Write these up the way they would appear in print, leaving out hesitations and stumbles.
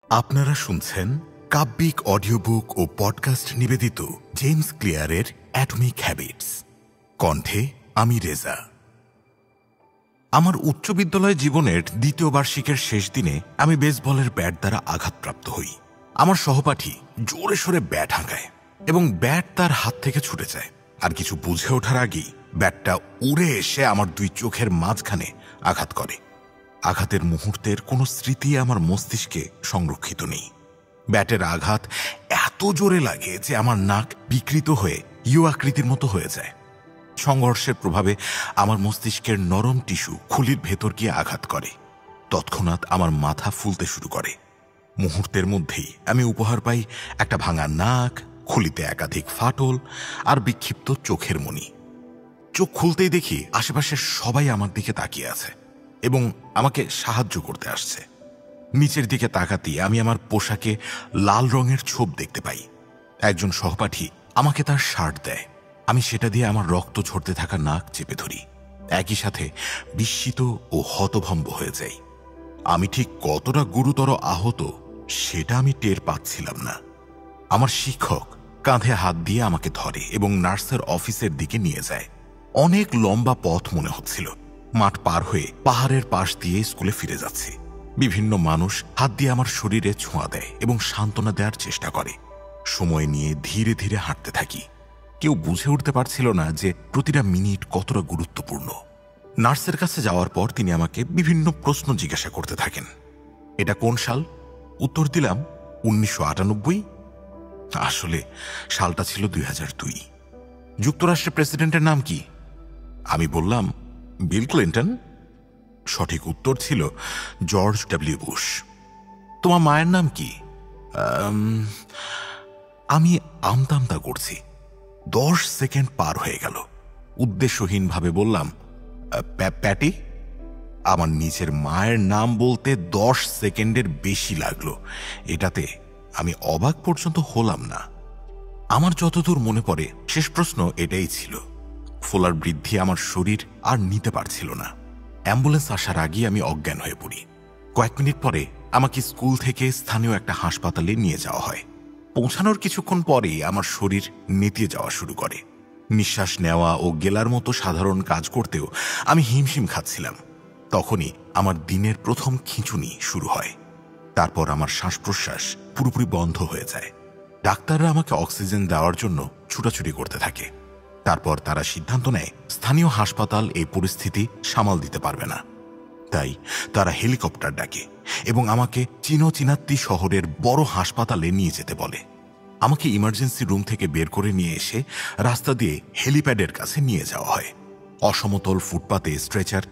আপনারা শুনছেন কাব্যিক অডিও বুক ও পডকাস্ট নিবেদিত জেমস ক্লিয়ারের অ্যাটমিক হ্যাবিটস। কণ্ঠে আমি রেজা। আমার উচ্চ বিদ্যালয় জীবনের দ্বিতীয় বার্ষিকের শেষ দিনে আমি বেসবলের ব্যাট দ্বারা আঘাতপ্রাপ্ত হই। আমার সহপাঠী জোরে সোরে ব্যাট হাঁকায় এবং ব্যাট তার হাত থেকে ছুটে যায়। আর কিছু বুঝে ওঠার আগেই ব্যাটটা উড়ে এসে আমার দুই চোখের মাঝখানে আঘাত করে। আঘাতের মুহূর্তের কোনো স্মৃতি আমার মস্তিষ্কে সংরক্ষিত নেই। ব্যাটের আঘাত এত জোরে লাগে যে আমার নাক বিকৃত হয়ে ইউ আকৃতির মতো হয়ে যায়। সংঘর্ষের প্রভাবে আমার মস্তিষ্কের নরম টিস্যু খুলির ভেতর গিয়ে আঘাত করে। তৎক্ষণাৎ আমার মাথা ফুলতে শুরু করে। মুহূর্তের মধ্যেই আমি উপহার পাই একটা ভাঙা নাক, খুলিতে একাধিক ফাটল আর বিক্ষিপ্ত চোখের মণি। চোখ খুলতেই দেখি আশেপাশের সবাই আমার দিকে তাকিয়ে আছে এবং আমাকে সাহায্য করতে আসছে। নিচের দিকে তাকাতেই আমি আমার পোশাকে লাল রঙের ছোপ দেখতে পাই। একজন সহপাঠী আমাকে তার শার্ট দেয়। আমি সেটা দিয়ে আমার রক্ত ঝরতে থাকা নাক চেপে ধরি। একই সাথে বিস্মিত ও হতভম্ব হয়ে যাই। আমি ঠিক কতটা গুরুতর আহত সেটা আমি টের পাচ্ছিলাম না। আমার শিক্ষক কাঁধে হাত দিয়ে আমাকে ধরে এবং নার্সের অফিসের দিকে নিয়ে যায়। অনেক লম্বা পথ মনে হচ্ছিল। মাঠ পার হয়ে পাহাড়ের পাশ দিয়ে স্কুলে ফিরে যাচ্ছি। বিভিন্ন মানুষ হাত দিয়ে আমার শরীরে ছোঁয়া দেয় এবং সান্ত্বনা দেওয়ার চেষ্টা করে। সময় নিয়ে ধীরে ধীরে হাঁটতে থাকি। কেউ বুঝে উঠতে পারছিল না যে প্রতিটা মিনিট কতটা গুরুত্বপূর্ণ। নার্সের কাছে যাওয়ার পর তিনি আমাকে বিভিন্ন প্রশ্ন জিজ্ঞাসা করতে থাকেন। এটা কোন সাল? উত্তর দিলাম 1998। আসলে সালটা ছিল 2002। যুক্তরাষ্ট্রের প্রেসিডেন্টের নাম কি? আমি বললাম বিল ক্লিন্টন। সঠিক উত্তর ছিল জর্জ ডব্লিউ বুশ। তোমার মায়ের নাম কি? আমি আমতামতা করছি। 10 সেকেন্ড পার হয়ে গেল। উদ্দেশ্যহীনভাবে বললাম প্যাটি। আমার নিজের মায়ের নাম বলতে 10 সেকেন্ডের বেশি লাগলো। এটাতে আমি অবাক পর্যন্ত হলাম না। আমার যতদূর মনে পড়ে শেষ প্রশ্ন এটাই ছিল। ফোলার বৃদ্ধি আমার শরীর আর নিতে পারছিল না। অ্যাম্বুলেন্স আসার আগেই আমি অজ্ঞান হয়ে পড়ি। কয়েক মিনিট পরে আমাকে স্কুল থেকে স্থানীয় একটা হাসপাতালে নিয়ে যাওয়া হয়। পৌঁছানোর কিছুক্ষণ পরেই আমার শরীর নেতিয়ে যাওয়া শুরু করে। নিঃশ্বাস নেওয়া ও গেলার মতো সাধারণ কাজ করতেও আমি হিমশিম খাচ্ছিলাম। তখনই আমার দিনের প্রথম খিঁচুনি শুরু হয়। তারপর আমার শ্বাস প্রশ্বাস পুরোপুরি বন্ধ হয়ে যায়। ডাক্তাররা আমাকে অক্সিজেন দেওয়ার জন্য ছুটাছুটি করতে থাকে। তারপর তারা সিদ্ধান্ত নেয় স্থানীয় হাসপাতাল এই পরিস্থিতি সামাল দিতে পারবে না। তাই তারা হেলিকপ্টার ডাকে এবং আমাকে চিনাত্তি শহরের বড় হাসপাতালে নিয়ে যেতে বলে। আমাকে ইমার্জেন্সি রুম থেকে বের করে নিয়ে এসে রাস্তা দিয়ে হেলিপ্যাডের কাছে নিয়ে যাওয়া হয়। অসমতল ফুটপাতে স্ট্রেচার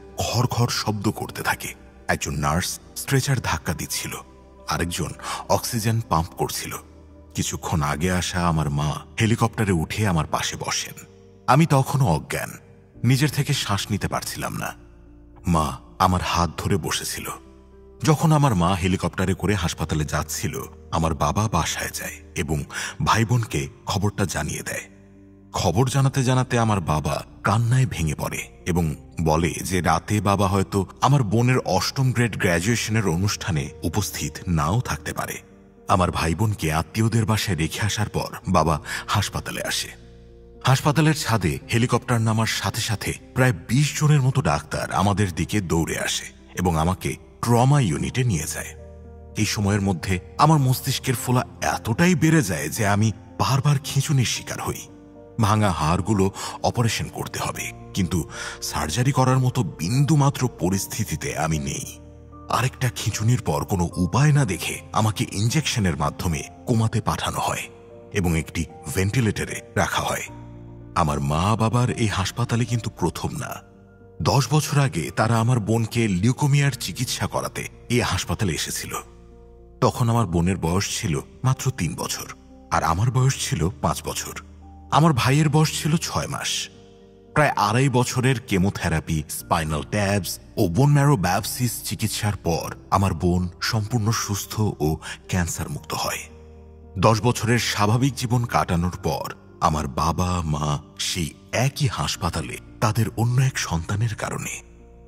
ঘর শব্দ করতে থাকে। একজন নার্স স্ট্রেচার ধাক্কা দিচ্ছিল, আরেকজন অক্সিজেন পাম্প করছিল। কিছুক্ষণ আগে আসা আমার মা হেলিকপ্টারে উঠে আমার পাশে বসেন। আমি তখনও অজ্ঞান, নিজের থেকে শ্বাস নিতে পারছিলাম না। মা আমার হাত ধরে বসেছিল। যখন আমার মা হেলিকপ্টারে করে হাসপাতালে যাচ্ছিল, আমার বাবা বাসায় যায় এবং ভাই বোনকে খবরটা জানিয়ে দেয়। খবর জানাতে জানাতে আমার বাবা কান্নায় ভেঙে পড়ে এবং বলে যে রাতে বাবা হয়তো আমার বোনের 8ম গ্রেড গ্র্যাজুয়েশনের অনুষ্ঠানে উপস্থিত নাও থাকতে পারে। আমার ভাই বোনকে আত্মীয়দের বাসায় রেখে আসার পর বাবা হাসপাতালে আসে। হাসপাতালের ছাদে হেলিকপ্টার নামার সাথে সাথে প্রায় 20 জনের মতো ডাক্তার আমাদের দিকে দৌড়ে আসে এবং আমাকে ট্রমা ইউনিটে নিয়ে যায়। এই সময়ের মধ্যে আমার মস্তিষ্কের ফোলা এতটাই বেড়ে যায় যে আমি বারবার খিঁচুনির শিকার হই। ভাঙা হাড়গুলো অপারেশন করতে হবে, কিন্তু সার্জারি করার মতো বিন্দুমাত্র পরিস্থিতিতে আমি নেই। আরেকটা খিঁচুনির পর কোনো উপায় না দেখে আমাকে ইঞ্জেকশনের মাধ্যমে কোমাতে পাঠানো হয় এবং একটি ভেন্টিলেটরে রাখা হয়। আমার মা বাবার এই হাসপাতালে কিন্তু প্রথম না। 10 বছর আগে তারা আমার বোনকে লিউকোমিয়ার চিকিৎসা করাতে এই হাসপাতালে এসেছিল। তখন আমার বোনের বয়স ছিল মাত্র 3 বছর আর আমার বয়স ছিল 5 বছর। আমার ভাইয়ের বয়স ছিল 6 মাস। প্রায় 2.5 বছরের কেমোথেরাপি, স্পাইনাল ট্যাবস ও বোন ম্যারো বায়োপসিস চিকিৎসার পর আমার বোন সম্পূর্ণ সুস্থ ও ক্যান্সার মুক্ত হয়। 10 বছরের স্বাভাবিক জীবন কাটানোর পর আমার বাবা মা সেই একই হাসপাতালে তাদের অন্য এক সন্তানের কারণে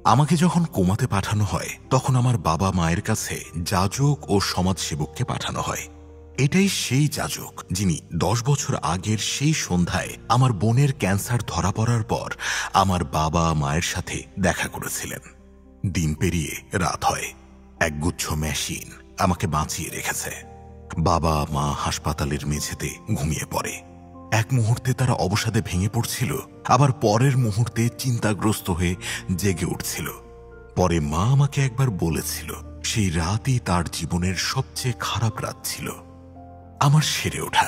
আমাকে যখন কোমাতে পাঠানো হয় তখন আমার বাবা মায়ের কাছে যাজক ও সমাজসেবককে পাঠানো হয়। এটাই সেই যাজক যিনি 10 বছর আগের সেই সন্ধ্যায় আমার বোনের ক্যান্সার ধরা পড়ার পর আমার বাবা মায়ের সাথে দেখা করেছিলেন। দিন পেরিয়ে রাত হয়। একগুচ্ছ মেশিন আমাকে বাঁচিয়ে রেখেছে। বাবা মা হাসপাতালের মেঝেতে ঘুমিয়ে পড়ে। এক মুহূর্তে তারা অবসাদে ভেঙে পড়ছিল, আবার পরের মুহূর্তে চিন্তাগ্রস্ত হয়ে জেগে উঠছিল। পরে মা আমাকে একবার বলেছিল সেই রাতই তার জীবনের সবচেয়ে খারাপ রাত ছিল। আমার সেরে ওঠা।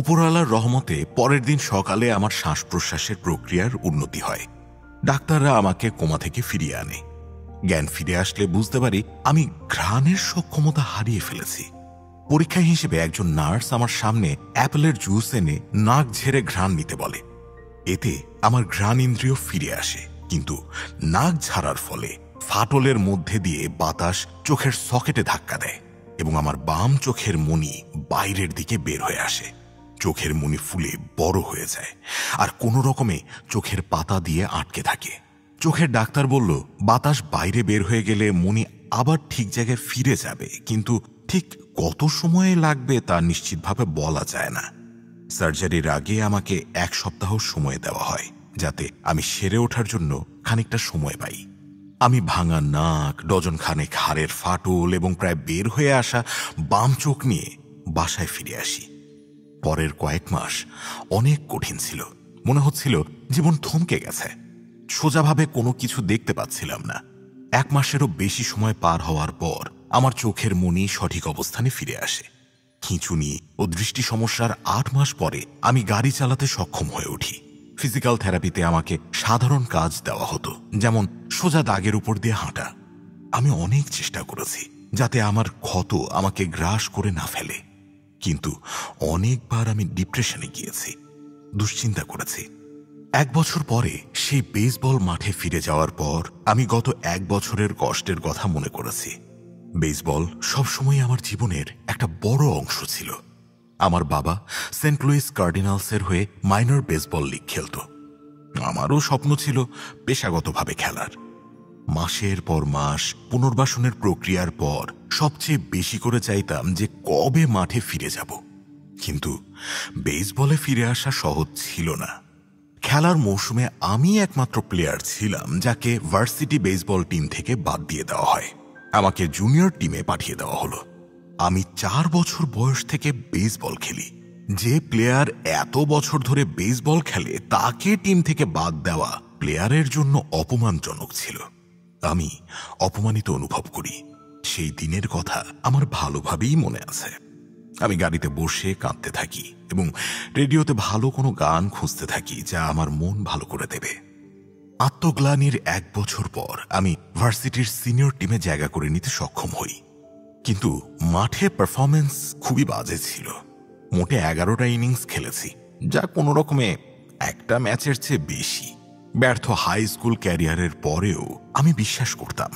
উপরওয়ালার রহমতে পরের দিন সকালে আমার শ্বাস প্রশ্বাসের প্রক্রিয়ার উন্নতি হয়। ডাক্তাররা আমাকে কোমা থেকে ফিরিয়ে আনে। জ্ঞান ফিরে আসলে বুঝতে পারি আমি ঘ্রাণের সক্ষমতা হারিয়ে ফেলেছি। পরীক্ষা হিসেবে একজন নার্স আমার সামনে অ্যাপেলের জুস এনে নাক ঝেড়ে ঘ্রাণ নিতে বলে। এতে আমার ঘ্রাণ ইন্দ্রিয় ফিরে আসে, কিন্তু নাক ঝাড়ার ফলে ফাটলের মধ্যে দিয়ে বাতাস চোখের সকেটে ধাক্কা দেয় এবং আমার বাম চোখের মণি বাইরের দিকে বের হয়ে আসে। চোখের মণি ফুলে বড় হয়ে যায় আর কোনো রকমে চোখের পাতা দিয়ে আটকে থাকে। চোখের ডাক্তার বলল বাতাস বাইরে বের হয়ে গেলে মণি আবার ঠিক জায়গায় ফিরে যাবে, কিন্তু ঠিক কত সময়ে লাগবে তা নিশ্চিতভাবে বলা যায় না। সার্জারির আগে আমাকে 1 সপ্তাহ সময় দেওয়া হয় যাতে আমি সেরে ওঠার জন্য খানিকটা সময় পাই। আমি ভাঙা নাক, ডজন খানেক হাড়ের ফাটল এবং প্রায় বের হয়ে আসা বাম চোখ নিয়ে বাসায় ফিরে আসি। পরের কয়েক মাস অনেক কঠিন ছিল। মনে হচ্ছিল জীবন থমকে গেছে। সোজাভাবে কোনো কিছু দেখতে পাচ্ছিলাম না। 1 মাসেরও বেশি সময় পার হওয়ার পর আমার চোখের মণি সঠিক অবস্থানে ফিরে আসে। খিঁচুনি ও দৃষ্টি সমস্যার 8 মাস পরে আমি গাড়ি চালাতে সক্ষম হয়ে উঠি। ফিজিক্যাল থেরাপিতে আমাকে সাধারণ কাজ দেওয়া হতো, যেমন সোজা দাগের উপর দিয়ে হাঁটা। আমি অনেক চেষ্টা করেছি যাতে আমার ক্ষত আমাকে গ্রাস করে না ফেলে, কিন্তু অনেকবার আমি ডিপ্রেশনে গিয়েছি, দুশ্চিন্তা করেছি। 1 বছর পরে সেই বেসবল মাঠে ফিরে যাওয়ার পর আমি গত 1 বছরের কষ্টের কথা মনে করেছি। বেসবল সবসময় আমার জীবনের একটা বড় অংশ ছিল। আমার বাবা সেন্ট লুইস কার্ডিনালসের হয়ে মাইনর বেসবল লিগ খেলত। আমারও স্বপ্ন ছিল পেশাগতভাবে খেলার। মাসের পর মাস পুনর্বাসনের প্রক্রিয়ার পর সবচেয়ে বেশি করে চাইতাম যে কবে মাঠে ফিরে যাব, কিন্তু বেসবলে ফিরে আসা সহজ ছিল না। খেলার মৌসুমে আমি একমাত্র প্লেয়ার ছিলাম যাকে ভার্সিটি বেসবল টিম থেকে বাদ দিয়ে দেওয়া হয়। আমাকে জুনিয়র টিমে পাঠিয়ে দেওয়া হলো। আমি 4 বছর বয়স থেকে বেসবল খেলি। যে প্লেয়ার এত বছর ধরে বেসবল খেলে তাকে টিম থেকে বাদ দেওয়া প্লেয়ারের জন্য অপমানজনক ছিল। আমি অপমানিত অনুভব করি। সেই দিনের কথা আমার ভালোভাবেই মনে আছে। আমি গাড়িতে বসে কাঁদতে থাকি এবং রেডিওতে ভালো কোনো গান খুঁজতে থাকি যা আমার মন ভালো করে দেবে। আত্মগ্লানির 1 বছর পর আমি ভার্সিটির সিনিয়র টিমে জায়গা করে নিতে সক্ষম হই, কিন্তু মাঠে পারফরমেন্স খুবই বাজে ছিল। মোটে 11টা ইনিংস খেলেছি, যা কোনো রকমে একটা ম্যাচের চেয়ে বেশি। ব্যর্থ হাই স্কুল ক্যারিয়ারের পরেও আমি বিশ্বাস করতাম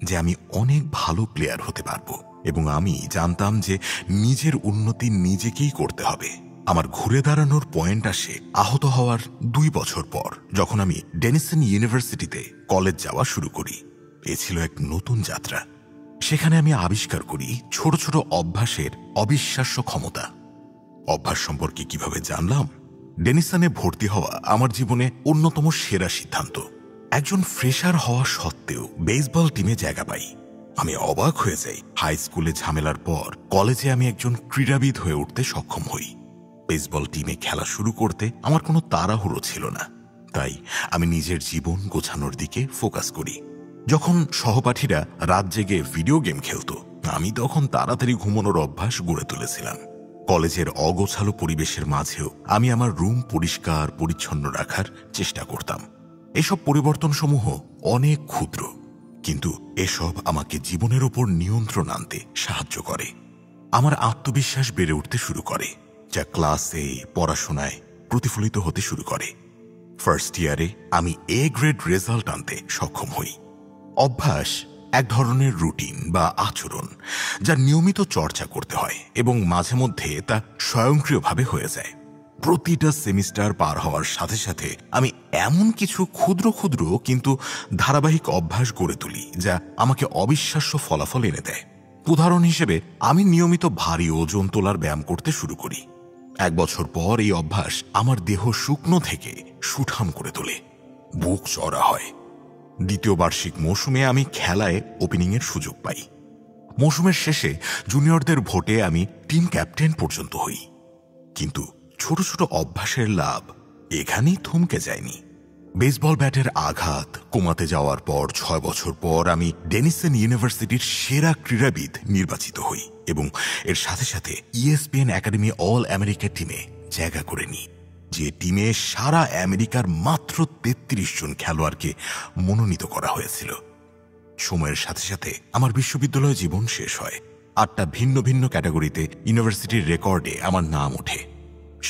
যে আমি অনেক ভালো প্লেয়ার হতে পারবো এবং আমি জানতাম যে নিজের উন্নতি নিজেকেই করতে হবে। আমার ঘুরে দাঁড়ানোর পয়েন্ট আসে আহত হওয়ার 2 বছর পর, যখন আমি ডেনিসন ইউনিভার্সিটিতে কলেজ যাওয়া শুরু করি। এ ছিল এক নতুন যাত্রা। সেখানে আমি আবিষ্কার করি ছোট ছোট অভ্যাসের অবিশ্বাস্য ক্ষমতা। অভ্যাস সম্পর্কে কিভাবে জানলাম? ডেনিসনে ভর্তি হওয়া আমার জীবনে অন্যতম সেরা সিদ্ধান্ত। একজন ফ্রেশার হওয়া সত্ত্বেও বেসবল টিমে জায়গা পাই। আমি অবাক হয়ে যাই। হাই স্কুলে ঝামেলার পর কলেজে আমি একজন ক্রীড়াবিদ হয়ে উঠতে সক্ষম হই। বেসবল টিমে খেলা শুরু করতে আমার কোনো তাড়াহুড়ো ছিল না, তাই আমি নিজের জীবন গোছানোর দিকে ফোকাস করি। যখন সহপাঠীরা রাত জেগে ভিডিও গেম খেলত, আমি তখন তাড়াতাড়ি ঘুমানোর অভ্যাস গড়ে তুলেছিলাম। কলেজের অগোছালো পরিবেশের মাঝেও আমি আমার রুম পরিষ্কার পরিচ্ছন্ন রাখার চেষ্টা করতাম। এসব পরিবর্তনসমূহ অনেক ক্ষুদ্র, কিন্তু এসব আমাকে জীবনের উপর নিয়ন্ত্রণ আনতে সাহায্য করে। আমার আত্মবিশ্বাস বেড়ে উঠতে শুরু করে, যা ক্লাসে পড়াশোনায় প্রতিফলিত হতে শুরু করে। ফার্স্ট ইয়ারে আমি A গ্রেড রেজাল্ট আনতে সক্ষম হই। অভ্যাস এক ধরনের রুটিন বা আচরণ যা নিয়মিত চর্চা করতে হয় এবং মাঝে মধ্যে তা স্বয়ংক্রিয়ভাবে হয়ে যায়। প্রতিটা সেমিস্টার পার হওয়ার সাথে সাথে আমি এমন কিছু ক্ষুদ্র ক্ষুদ্র কিন্তু ধারাবাহিক অভ্যাস গড়ে তুলি যা আমাকে অবিশ্বাস্য ফলাফল এনে দেয়। উদাহরণ হিসেবে আমি নিয়মিত ভারী ওজন তোলার ব্যায়াম করতে শুরু করি। 1 বছর পর এই অভ্যাস আমার দেহ শুকনো থেকে সুঠাম করে তোলে, বুক চড়া হয়। দ্বিতীয় বার্ষিক মৌসুমে আমি খেলায় ওপেনিংয়ের সুযোগ পাই। মৌসুমের শেষে জুনিয়রদের ভোটে আমি টিম ক্যাপ্টেন পর্যন্ত হই। কিন্তু ছোট ছোট অভ্যাসের লাভ এখানেই থমকে যায়নি। বেসবল ব্যাটের আঘাত কমাতে যাওয়ার পর 6 বছর পর আমি ডেনিসন ইউনিভার্সিটির সেরা ক্রীড়াবিদ নির্বাচিত হই এবং এর সাথে সাথে ESPN একাডেমি অল আমেরিকা টিমে জায়গা করে নিই, যে টিমে সারা আমেরিকার মাত্র 33 জন খেলোয়াড়কে মনোনীত করা হয়েছিল। সময়ের সাথে সাথে আমার বিশ্ববিদ্যালয় জীবন শেষ হয়। 8টা ভিন্ন ভিন্ন ক্যাটাগরিতে ইউনিভার্সিটির রেকর্ডে আমার নাম ওঠে।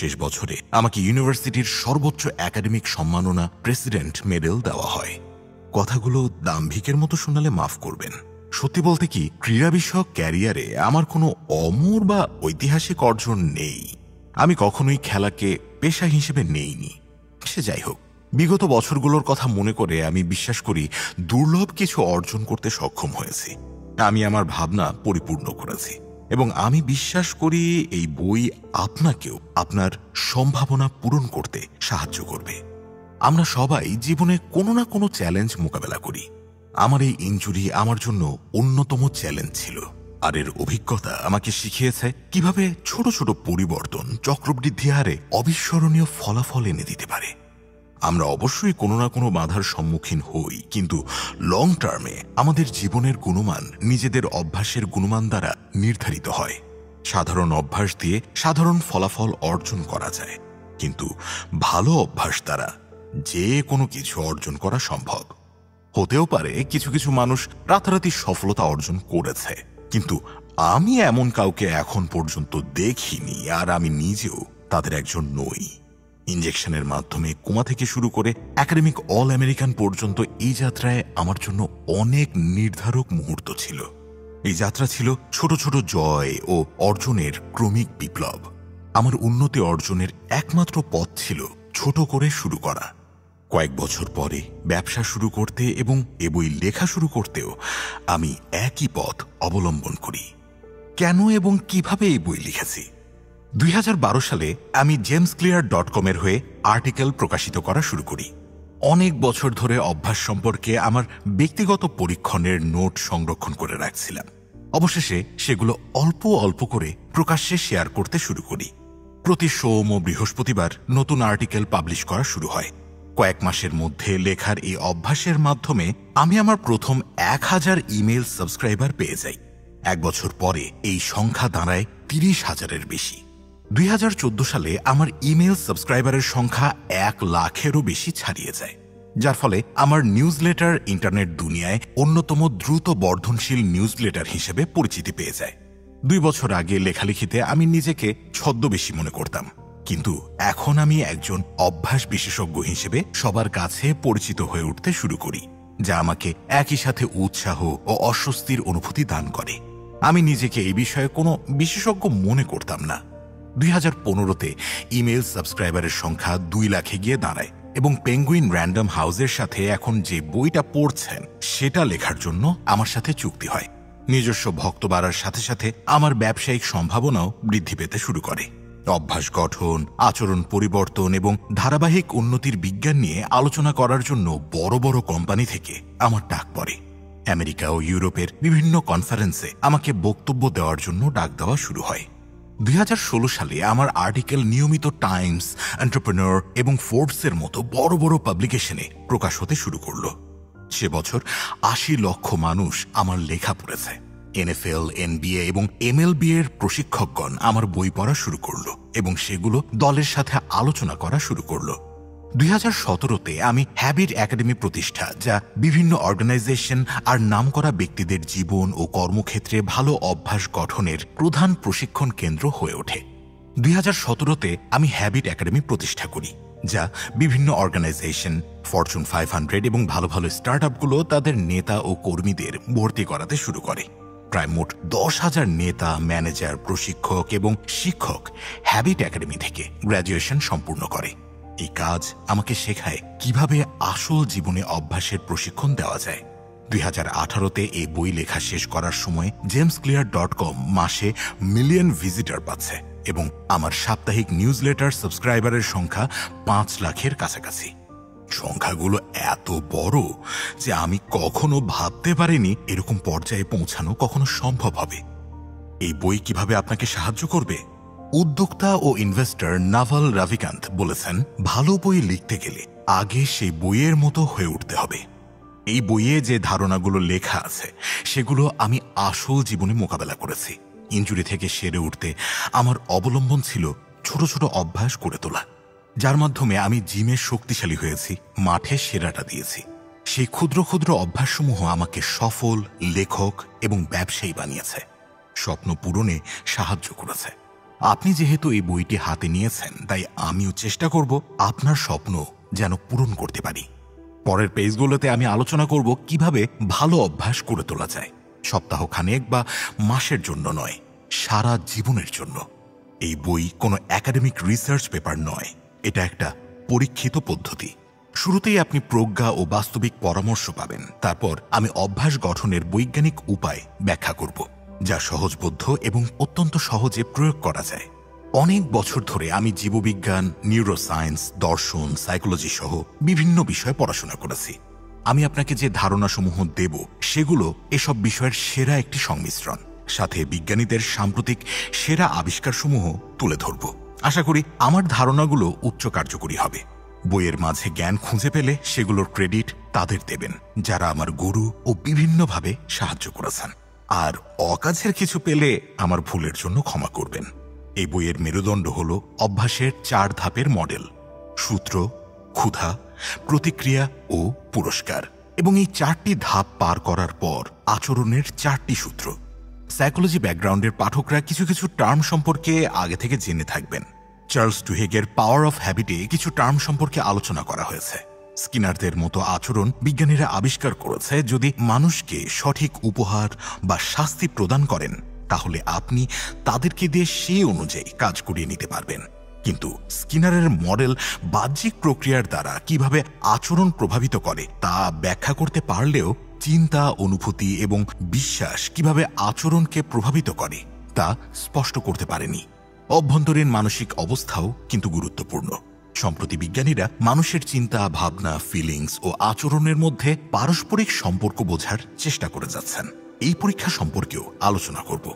শেষ বছরে আমাকে ইউনিভার্সিটির সর্বোচ্চ একাডেমিক সম্মাননা প্রেসিডেন্ট মেডেল দেওয়া হয়। কথাগুলো দাম্ভিকের মতো শোনালে মাফ করবেন। সত্যি বলতে কি, ক্রীড়া বিষয়ক ক্যারিয়ারে আমার কোনো অমর বা ঐতিহাসিক অর্জন নেই। আমি কখনোই খেলাকে পেশা হিসেবে নেইনি। সে যাই হোক, বিগত বছরগুলোর কথা মনে করে আমি বিশ্বাস করি দুর্লভ কিছু অর্জন করতে সক্ষম হয়েছি। আমি আমার ভাবনা পরিপূর্ণ করেছি এবং আমি বিশ্বাস করি এই বই আপনাকেও আপনার সম্ভাবনা পূরণ করতে সাহায্য করবে। আমরা সবাই জীবনে কোনো না কোনো চ্যালেঞ্জ মোকাবেলা করি। আমার এই ইনজুরি আমার জন্য অন্যতম চ্যালেঞ্জ ছিল, আর এর অভিজ্ঞতা আমাকে শিখিয়েছে কিভাবে ছোট ছোট পরিবর্তন চক্রবৃদ্ধি হারে অবিস্মরণীয় ফলাফল এনে দিতে পারে। আমরা অবশ্যই কোনো না কোনো বাধার সম্মুখীন হই, কিন্তু লং টার্মে আমাদের জীবনের গুণমান নিজেদের অভ্যাসের গুণমান দ্বারা নির্ধারিত হয়। সাধারণ অভ্যাস দিয়ে সাধারণ ফলাফল অর্জন করা যায়, কিন্তু ভালো অভ্যাস দ্বারা যে কোনো কিছু অর্জন করা সম্ভব। হতেও পারে কিছু কিছু মানুষ রাতারাতি সফলতা অর্জন করেছে, কিন্তু আমি এমন কাউকে এখন পর্যন্ত দেখিনি, আর আমি নিজেও তাদের একজন নই। ইনজেকশনের মাধ্যমে কোমা থেকে শুরু করে একাডেমিক অল আমেরিকান পর্যন্ত এই যাত্রায় আমার জন্য অনেক নির্ধারক মুহূর্ত ছিল। এই যাত্রা ছিল ছোট ছোট জয় ও অর্জনের ক্রমিক বিপ্লব। আমার উন্নতি অর্জনের একমাত্র পথ ছিল ছোট করে শুরু করা। কয়েক বছর পরে ব্যবসা শুরু করতে এবং এ বই লেখা শুরু করতেও আমি একই পথ অবলম্বন করি। কেন এবং কিভাবে এই বই লিখেছি? 2012 সালে আমি jamesclear.com এর হয়ে আর্টিকেল প্রকাশিত করা শুরু করি। অনেক বছর ধরে অভ্যাস সম্পর্কে আমার ব্যক্তিগত পরীক্ষণের নোট সংরক্ষণ করে রাখছিলাম। অবশেষে সেগুলো অল্প অল্প করে প্রকাশ্যে শেয়ার করতে শুরু করি। প্রতি সোম ও বৃহস্পতিবার নতুন আর্টিকেল পাবলিশ করা শুরু হয়। কয়েক মাসের মধ্যে লেখার এই অভ্যাসের মাধ্যমে আমি আমার প্রথম 1000 ইমেইল সাবস্ক্রাইবার পেয়ে যাই। 1 বছর পরে এই সংখ্যা দাঁড়ায় 30,000-এর বেশি। 2014 সালে আমার ইমেইল সাবস্ক্রাইবারের সংখ্যা 1 লাখেরও বেশি ছাড়িয়ে যায়, যার ফলে আমার নিউজলেটার ইন্টারনেট দুনিয়ায় অন্যতম দ্রুত বর্ধনশীল নিউজলেটার হিসেবে পরিচিতি পেয়ে যায়। 2 বছর আগে লেখালেখিতে আমি নিজেকে ছদ্মবেশী মনে করতাম, কিন্তু এখন আমি একজন অভ্যাস বিশেষজ্ঞ হিসেবে সবার কাছে পরিচিত হয়ে উঠতে শুরু করি, যা আমাকে একই সাথে উৎসাহ ও অস্বস্তির অনুভূতি দান করে। আমি নিজেকে এই বিষয়ে কোনো বিশেষজ্ঞ মনে করতাম না। 2015-তে ইমেইল সাবস্ক্রাইবারের সংখ্যা 2 লাখে গিয়ে দাঁড়ায় এবং পেঙ্গুইন র্যান্ডম হাউসের সাথে এখন যে বইটা পড়ছেন সেটা লেখার জন্য আমার সাথে চুক্তি হয়। নিজস্ব ভক্ত বাড়ার সাথে সাথে আমার ব্যবসায়িক সম্ভাবনাও বৃদ্ধি পেতে শুরু করে। অভ্যাস গঠন, আচরণ পরিবর্তন এবং ধারাবাহিক উন্নতির বিজ্ঞান নিয়ে আলোচনা করার জন্য বড় বড় কোম্পানি থেকে আমার ডাক পড়ে। আমেরিকা ও ইউরোপের বিভিন্ন কনফারেন্সে আমাকে বক্তব্য দেওয়ার জন্য ডাক দেওয়া শুরু হয়। 2016 সালে আমার আর্টিকেল নিয়মিত টাইমস, এন্টারপ্রেনার এবং ফোর্বসের মতো বড় বড় পাবলিকেশনে প্রকাশ হতে শুরু করল। সে বছর 80 লক্ষ মানুষ আমার লেখা পড়েছে। NFL, NBA এবং MLB এর প্রশিক্ষকগণ আমার বই পড়া শুরু করল এবং সেগুলো দলের সাথে আলোচনা করা শুরু করল। 2017-তে আমি হ্যাবিট একাডেমি প্রতিষ্ঠা, যা বিভিন্ন অর্গানাইজেশন আর নামকরা ব্যক্তিদের জীবন ও কর্মক্ষেত্রে ভালো অভ্যাস গঠনের প্রধান প্রশিক্ষণ কেন্দ্র হয়ে ওঠে। 2017-তে আমি হ্যাবিট একাডেমি প্রতিষ্ঠা করি, যা বিভিন্ন অর্গানাইজেশন, ফরচুন 500 এবং ভালো ভালো স্টার্টআপগুলো তাদের নেতা ও কর্মীদের ভর্তি করাতে শুরু করে। প্রায় মোট 10,000 নেতা, ম্যানেজার, প্রশিক্ষক এবং শিক্ষক হ্যাবিট একাডেমি থেকে গ্র্যাজুয়েশন সম্পূর্ণ করে। এই কাজ আমাকে শেখায় কিভাবে আসল জীবনে অভ্যাসের প্রশিক্ষণ দেওয়া যায়। 2018-তে এই বই লেখা শেষ করার সময় jamesclear.com মাসে মিলিয়ন ভিজিটর পাচ্ছে এবং আমার সাপ্তাহিক নিউজলেটার সাবস্ক্রাইবারের সংখ্যা 5 লাখের কাছাকাছি। সংখ্যাগুলো এত বড় যে আমি কখনো ভাবতে পারিনি এরকম পর্যায়ে পৌঁছানো কখনো সম্ভব হবে। এই বই কিভাবে আপনাকে সাহায্য করবে? উদ্যোক্তা ও ইনভেস্টর নাভাল রাভিকান্ত বলেছেন, ভালো বই লিখতে গেলে আগে সেই বইয়ের মতো হয়ে উঠতে হবে। এই বইয়ে যে ধারণাগুলো লেখা আছে সেগুলো আমি আসল জীবনে মোকাবেলা করেছি। ইনজুরি থেকে সেরে উঠতে আমার অবলম্বন ছিল ছোট ছোট অভ্যাস করে তোলা, যার মাধ্যমে আমি জিমে শক্তিশালী হয়েছি, মাঠে সেরাটা দিয়েছি। সেই ক্ষুদ্র ক্ষুদ্র অভ্যাসসমূহ আমাকে সফল লেখক এবং ব্যবসায়ী বানিয়েছে, স্বপ্ন পূরণে সাহায্য করেছে। আপনি যেহেতু এই বইটি হাতে নিয়েছেন, তাই আমিও চেষ্টা করব আপনার স্বপ্ন যেন পূরণ করতে পারি। পরের পেজগুলোতে আমি আলোচনা করব কিভাবে ভালো অভ্যাস করে তোলা যায়, সপ্তাহখানেক বা মাসের জন্য নয়, সারা জীবনের জন্য। এই বই কোনো একাডেমিক রিসার্চ পেপার নয়, এটা একটা পরীক্ষিত পদ্ধতি। শুরুতেই আপনি প্রজ্ঞা ও বাস্তবিক পরামর্শ পাবেন, তারপর আমি অভ্যাস গঠনের বৈজ্ঞানিক উপায় ব্যাখ্যা করব, যা সহজবোধ্য এবং অত্যন্ত সহজে প্রয়োগ করা যায়। অনেক বছর ধরে আমি জীববিজ্ঞান, নিউরোসায়েন্স, দর্শন, সাইকোলজি সহ বিভিন্ন বিষয়ে পড়াশোনা করেছি। আমি আপনাকে যে ধারণাসমূহ দেব সেগুলো এসব বিষয়ের সেরা একটি সংমিশ্রণ, সাথে বিজ্ঞানীদের সাম্প্রতিক সেরা আবিষ্কারসমূহ তুলে ধরব। আশা করি আমার ধারণাগুলো উচ্চ কার্যকরী হবে। বইয়ের মাঝে জ্ঞান খুঁজে পেলে সেগুলোর ক্রেডিট তাদের দেবেন যারা আমার গুরু ও বিভিন্নভাবে সাহায্য করেছেন, আর অকাজের কিছু পেলে আমার ভুলের জন্য ক্ষমা করবেন। এই বইয়ের মেরুদণ্ড হল অভ্যাসের 4 ধাপের মডেল: সূত্র, ক্ষুধা, প্রতিক্রিয়া ও পুরস্কার। এবং এই 4টি ধাপ পার করার পর আচরণের 4টি সূত্র। সাইকোলজি ব্যাকগ্রাউন্ডের পাঠকরা কিছু কিছু টার্ম সম্পর্কে আগে থেকে জেনে থাকবেন। চার্লস ডুহেগের পাওয়ার অফ হ্যাবিটে কিছু টার্ম সম্পর্কে আলোচনা করা হয়েছে। স্কিনারদের মতো আচরণ বিজ্ঞানীরা আবিষ্কার করেছে যদি মানুষকে সঠিক উপহার বা শাস্তি প্রদান করেন, তাহলে আপনি তাদেরকে দিয়ে সেই অনুযায়ী কাজ করিয়ে নিতে পারবেন। কিন্তু স্কিনারের মডেল বাহ্যিক প্রক্রিয়ার দ্বারা কিভাবে আচরণ প্রভাবিত করে তা ব্যাখ্যা করতে পারলেও চিন্তা, অনুভূতি এবং বিশ্বাস কিভাবে আচরণকে প্রভাবিত করে তা স্পষ্ট করতে পারেনি। অভ্যন্তরীণ মানসিক অবস্থাও কিন্তু গুরুত্বপূর্ণ। সম্প্রতি বিজ্ঞানীরা মানুষের চিন্তা, ভাবনা, ফিলিংস ও আচরণের মধ্যে পারস্পরিক সম্পর্ক বোঝার চেষ্টা করে যাচ্ছেন। এই পরীক্ষা সম্পর্কেও আলোচনা করব।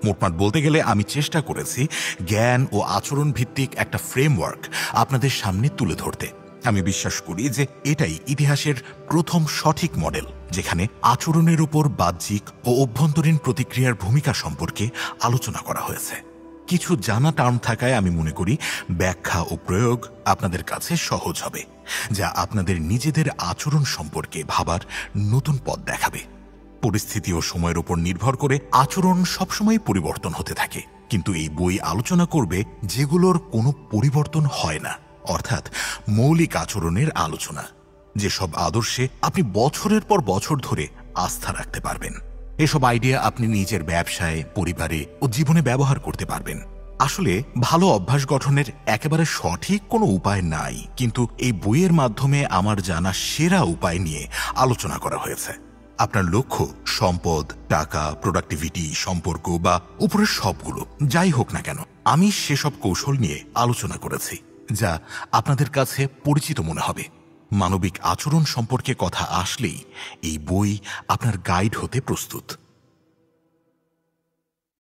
মোটমাট বলতে গেলে আমি চেষ্টা করেছি জ্ঞান ও আচরণ ভিত্তিক একটা ফ্রেমওয়ার্ক আপনাদের সামনে তুলে ধরতে। আমি বিশ্বাস করি যে এটাই ইতিহাসের প্রথম সঠিক মডেল, যেখানে আচরণের উপর বাহ্যিক ও অভ্যন্তরীণ প্রতিক্রিয়ার ভূমিকা সম্পর্কে আলোচনা করা হয়েছে। কিছু জানা টার্ম থাকায় আমি মনে করি ব্যাখ্যা ও প্রয়োগ আপনাদের কাছে সহজ হবে, যা আপনাদের নিজেদের আচরণ সম্পর্কে ভাবার নতুন পথ দেখাবে। পরিস্থিতি ও সময়ের উপর নির্ভর করে আচরণ সবসময় পরিবর্তন হতে থাকে, কিন্তু এই বই আলোচনা করবে যেগুলোর কোনো পরিবর্তন হয় না, অর্থাৎ মৌলিক আচরণের আলোচনা, যেসব আদর্শে আপনি বছরের পর বছর ধরে আস্থা রাখতে পারবেন। এসব আইডিয়া আপনি নিজের ব্যবসায়, পরিবারে ও জীবনে ব্যবহার করতে পারবেন। আসলে ভালো অভ্যাস গঠনের একেবারে সঠিক কোনো উপায় নাই, কিন্তু এই বইয়ের মাধ্যমে আমার জানা সেরা উপায় নিয়ে আলোচনা করা হয়েছে। আপনার লক্ষ্য সম্পদ, টাকা, প্রোডাক্টিভিটি, সম্পর্ক বা উপরের সবগুলো যাই হোক না কেন, আমি সেসব কৌশল নিয়ে আলোচনা করেছি যা আপনাদের কাছে পরিচিত মনে হবে। মানবিক আচরণ সম্পর্কে কথা আসলেই এই বই আপনার গাইড হতে প্রস্তুত।